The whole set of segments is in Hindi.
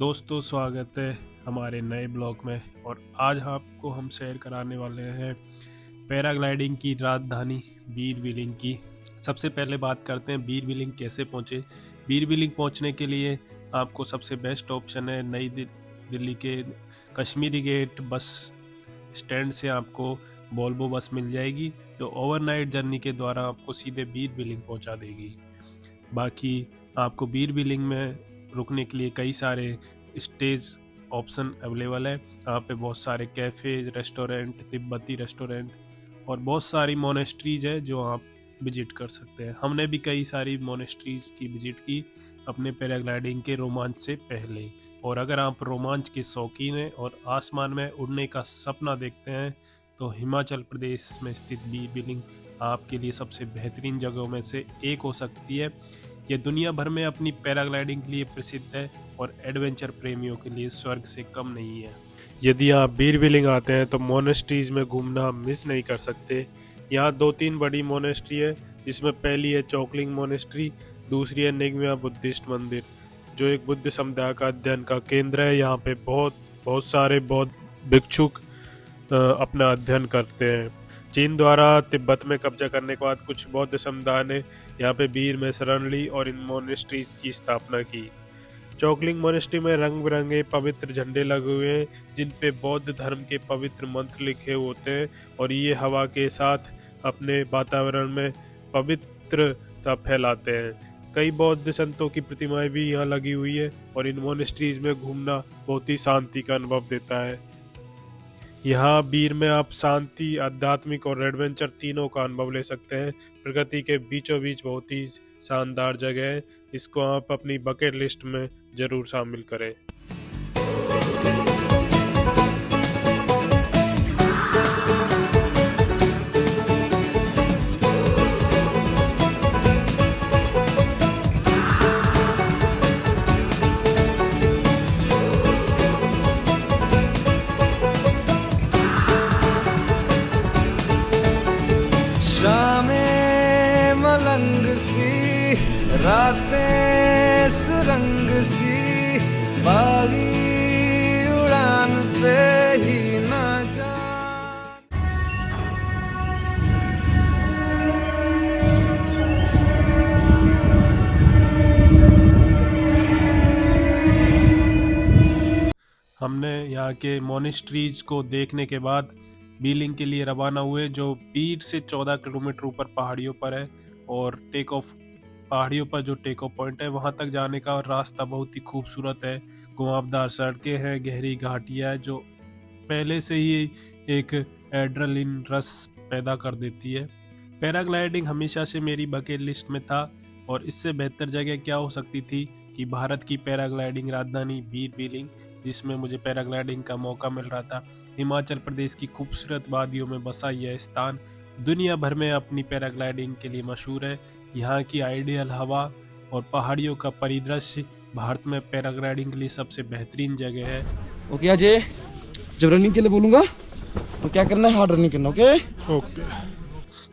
दोस्तों, स्वागत है हमारे नए ब्लॉग में। और आज आपको हम शेयर कराने वाले हैं पैराग्लाइडिंग की राजधानी बीरबिलिंग की। सबसे पहले बात करते हैं बीरबिलिंग कैसे पहुँचे। बीरबिलिंग पहुँचने के लिए आपको सबसे बेस्ट ऑप्शन है नई दिल्ली के कश्मीरी गेट बस स्टैंड से आपको वोल्वो बस मिल जाएगी, जो ओवरनाइट जर्नी के द्वारा आपको सीधे बीरबिलिंग पहुँचा देगी। बाकी आपको बीरबिलिंग में रुकने के लिए कई सारे स्टेज ऑप्शन अवेलेबल है। यहाँ पे बहुत सारे कैफ़े, रेस्टोरेंट, तिब्बती रेस्टोरेंट और बहुत सारी मोनेस्ट्रीज है जो आप विजिट कर सकते हैं। हमने भी कई सारी मोनेस्ट्रीज की विजिट की अपने पैराग्लाइडिंग के रोमांच से पहले। और अगर आप रोमांच के शौकीन हैं और आसमान में उड़ने का सपना देखते हैं तो हिमाचल प्रदेश में स्थित बीरबिलिंग आपके लिए सबसे बेहतरीन जगहों में से एक हो सकती है। ये दुनिया भर में अपनी पैराग्लाइडिंग के लिए प्रसिद्ध है और एडवेंचर प्रेमियों के लिए स्वर्ग से कम नहीं है। यदि आप बीरबिलिंग आते हैं तो मोनेस्ट्रीज में घूमना मिस नहीं कर सकते। यहाँ 2-3 बड़ी मोनेस्ट्री है, जिसमें पहली है चौकलिंग मोनेस्ट्री, दूसरी है निगमिया बुद्धिस्ट मंदिर, जो एक बुद्ध समुदाय का अध्ययन का केंद्र है। यहाँ पे बहुत सारे बौद्ध भिक्षुक अपना अध्ययन करते हैं। चीन द्वारा तिब्बत में कब्जा करने के बाद कुछ बौद्ध समुदाय ने यहाँ पे बीर में शरण ली और इन मोनेस्ट्री की स्थापना की। चौकलिंग मोनेस्ट्री में रंग बिरंगे पवित्र झंडे लगे हुए हैं, जिन पे बौद्ध धर्म के पवित्र मंत्र लिखे होते हैं और ये हवा के साथ अपने वातावरण में पवित्रता फैलाते हैं। कई बौद्ध संतों की प्रतिमाएं भी यहाँ लगी हुई है और इन मोनेस्ट्रीज में घूमना बहुत ही शांति का अनुभव देता है। यहाँ बीर में आप शांति, आध्यात्मिक और एडवेंचर तीनों का अनुभव ले सकते हैं। प्रकृति के बीचों बीच बहुत ही शानदार जगह है, इसको आप अपनी बकेट लिस्ट में जरूर शामिल करें। मलंग सी रातें सुरंग सी बागी उड़ान पे ही ना जा। हमने यहाँ के मोनेस्ट्रीज को देखने के बाद बीरबिलिंग के लिए रवाना हुए, जो बीर से 14 किलोमीटर ऊपर पहाड़ियों पर है। और पहाड़ियों पर जो टेक ऑफ पॉइंट है वहाँ तक जाने का रास्ता बहुत ही खूबसूरत है। घुमावदार सड़कें हैं, गहरी घाटियाँ जो पहले से ही एक एड्रेनलिन रश पैदा कर देती है। पैराग्लाइडिंग हमेशा से मेरी बकेट लिस्ट में था और इससे बेहतर जगह क्या हो सकती थी कि भारत की पैराग्लाइडिंग राजधानी बीरबिलिंग, जिसमें मुझे पैराग्लाइडिंग का मौका मिल रहा था। हिमाचल प्रदेश की खूबसूरत वादियों में बसा यह स्थान दुनिया भर में अपनी पैराग्लाइडिंग के लिए मशहूर है। यहाँ की आइडियल हवा और पहाड़ियों का परिदृश्य भारत में पैराग्लाइडिंग के लिए सबसे बेहतरीन जगह है। ओके अजय, जब रनिंग के लिए बोलूँगा तो क्या करना है? हार्ड रनिंग करना। ओके।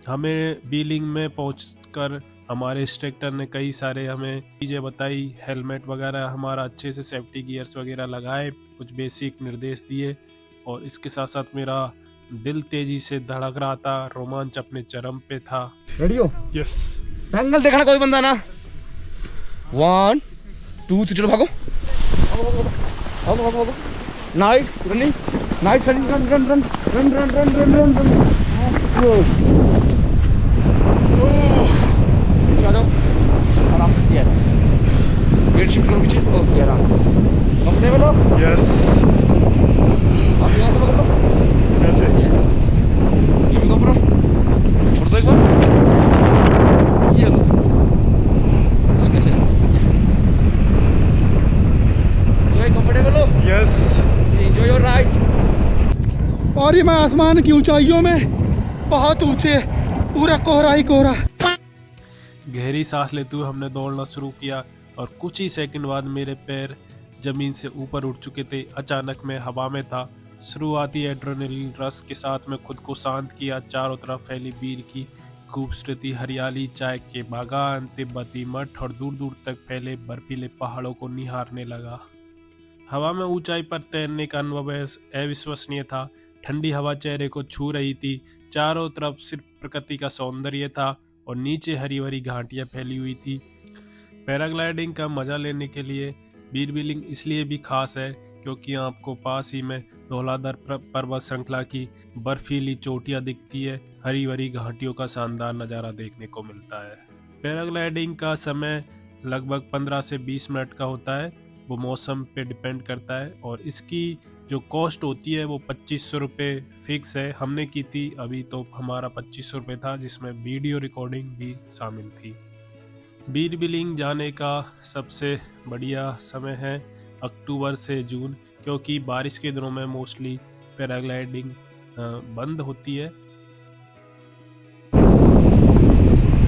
हमें बीरबिलिंग में पहुंचकर हमारे इंस्ट्रक्टर ने कई सारे हमें चीज़ें बताई, हेलमेट वगैरह हमारा अच्छे से सेफ्टी गियर्स वगैरह लगाए, कुछ बेसिक निर्देश दिए। और इसके साथ साथ मेरा दिल तेजी से धड़क रहा था, रोमांच अपने चरम पे था। रेडी हो? यस। एंगल देखना कोई बंदा ना। 1 2 3 चलो भागो भागो भागो भागो। Nice running, nice running, run run run run run run run run run. चलो आराम से किया, वेट शिफ्ट करो पीछे। ओके आराम कंफर्टेबल हो? यस। आप यहाँ से पकड़ लो कैसे? ये भी कपड़ा छोड़ दो एक बार, ये लो बस। कैसे ये कंफर्टेबल हो? यस। Enjoy your ride. और ये मैं आसमान की ऊंचाइयों में बहुत ऊंचे, पूरा कोहरा ही कोहरा। गहरी सांस लेते हुए हमने दौड़ना शुरू किया और कुछ ही सेकंड बाद मेरे पैर जमीन से ऊपर उठ चुके थे। अचानक मैं हवा में था। शुरुआती एड्रेनलिन रश के साथ मैं खुद को शांत किया। चारों तरफ फैली बीर की खूबसूरती, हरियाली, चाय के बागान, तिब्बती मठ और दूर दूर तक फैले बर्फीले पहाड़ों को निहारने लगा। हवा में ऊंचाई पर तैरने का अनुभव अविश्वसनीय था। ठंडी हवा चेहरे को छू रही थी। चारों तरफ सिर्फ प्रकृति का सौंदर्य था और नीचे हरी भरी घाटियां फैली हुई थी। पैराग्लाइडिंग का मजा लेने के लिए बीर बिलिंग इसलिए भी खास है क्योंकि आपको पास ही में धौलाधर पर्वत श्रृंखला की बर्फीली चोटियां दिखती है। हरी भरी घाटियों का शानदार नज़ारा देखने को मिलता है। पैराग्लाइडिंग का समय लगभग 15 से 20 मिनट का होता है। वो मौसम पे डिपेंड करता है और इसकी जो कॉस्ट होती है वो 2500 रुपये फिक्स है। हमने की थी अभी तो हमारा 2500 रुपये था, जिसमें वीडियो रिकॉर्डिंग भी शामिल थी। बीर बिलिंग जाने का सबसे बढ़िया समय है अक्टूबर से जून, क्योंकि बारिश के दिनों में मोस्टली पैराग्लाइडिंग बंद होती है।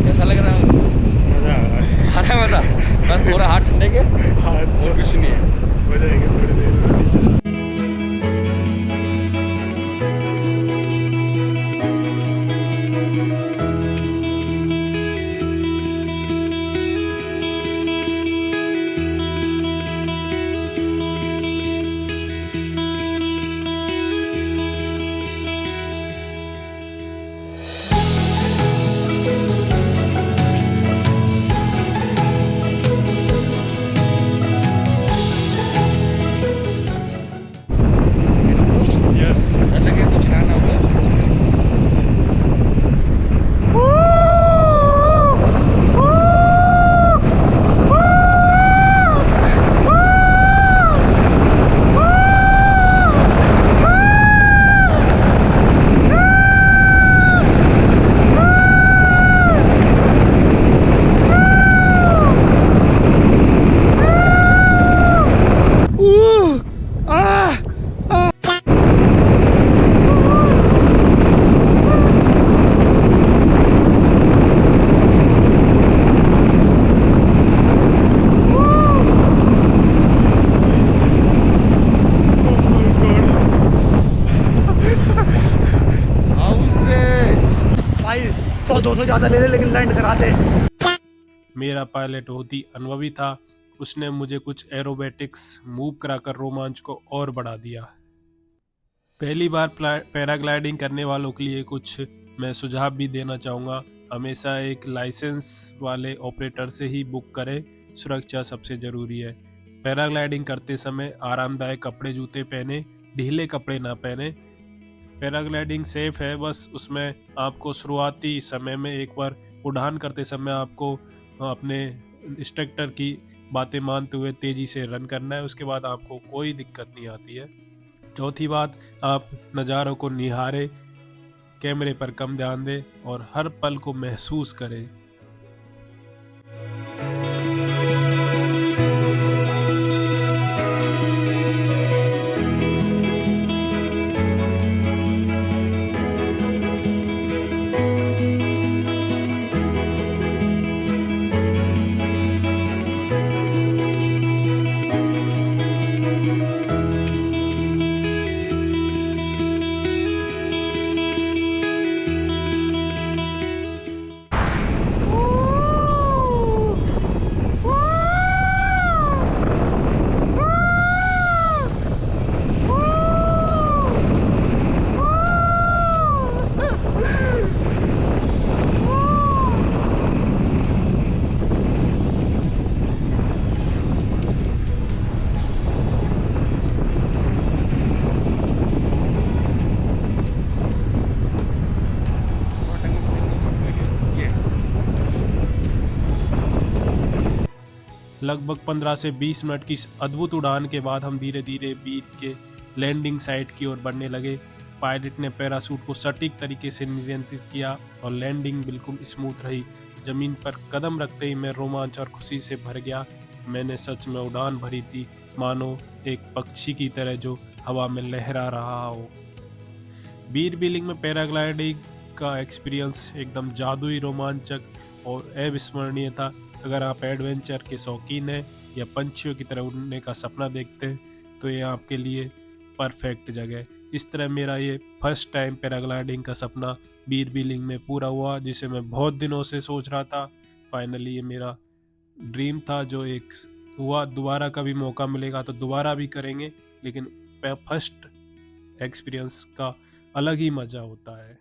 कैसा लग रहा है? मज़ा आ रहा है। आ रहा है मज़ा? बस थोड़ा हाथ ठंडे के, और कुछ नहीं है। हो जाएगा थोड़ी देर में नीचे। डर लगे तो चलाना होगा। तो 200 ज्यादा ले ले लेकिन लैंड करा दे। मेरा पायलट बहुत ही अनुभवी था। उसने मुझे कुछ एरोबेटिक्स मूव कराकर रोमांच को और बढ़ा दिया। पहली बार पैराग्लाइडिंग करने वालों के लिए कुछ मैं सुझाव भी देना चाहूँगा। हमेशा एक लाइसेंस वाले ऑपरेटर से ही बुक करें। सुरक्षा सबसे ज़रूरी है। पैराग्लाइडिंग करते समय आरामदायक कपड़े जूते पहने, ढीले कपड़े ना पहने। पैराग्लाइडिंग सेफ है, बस उसमें आपको शुरुआती समय में एक बार उड़ान करते समय आपको अपने इंस्ट्रक्टर की बातें मानते हुए तेज़ी से रन करना है। उसके बाद आपको कोई दिक्कत नहीं आती है। चौथी बात, आप नज़ारों को निहारें, कैमरे पर कम ध्यान दें और हर पल को महसूस करें। लगभग 15 से 20 मिनट की इस अद्भुत उड़ान के बाद हम धीरे धीरे बीच के लैंडिंग साइट की ओर बढ़ने लगे। पायलट ने पैराशूट को सटीक तरीके से नियंत्रित किया और लैंडिंग बिल्कुल स्मूथ रही। जमीन पर कदम रखते ही मैं रोमांच और खुशी से भर गया। मैंने सच में उड़ान भरी थी, मानो एक पक्षी की तरह जो हवा में लहरा रहा हो। बीर बिलिंग में पैराग्लाइडिंग का एक्सपीरियंस एकदम जादुई, रोमांचक और अविस्मरणीय था। अगर आप एडवेंचर के शौकीन हैं या पंछियों की तरह उड़ने का सपना देखते हैं तो ये आपके लिए परफेक्ट जगह है। इस तरह मेरा ये फर्स्ट टाइम पैराग्लाइडिंग का सपना बीर बिलिंग में पूरा हुआ, जिसे मैं बहुत दिनों से सोच रहा था। फाइनली ये मेरा ड्रीम था जो एक हुआ दोबारा कभी मौका मिलेगा तो दोबारा भी करेंगे, लेकिन फर्स्ट एक्सपीरियंस का अलग ही मज़ा होता है।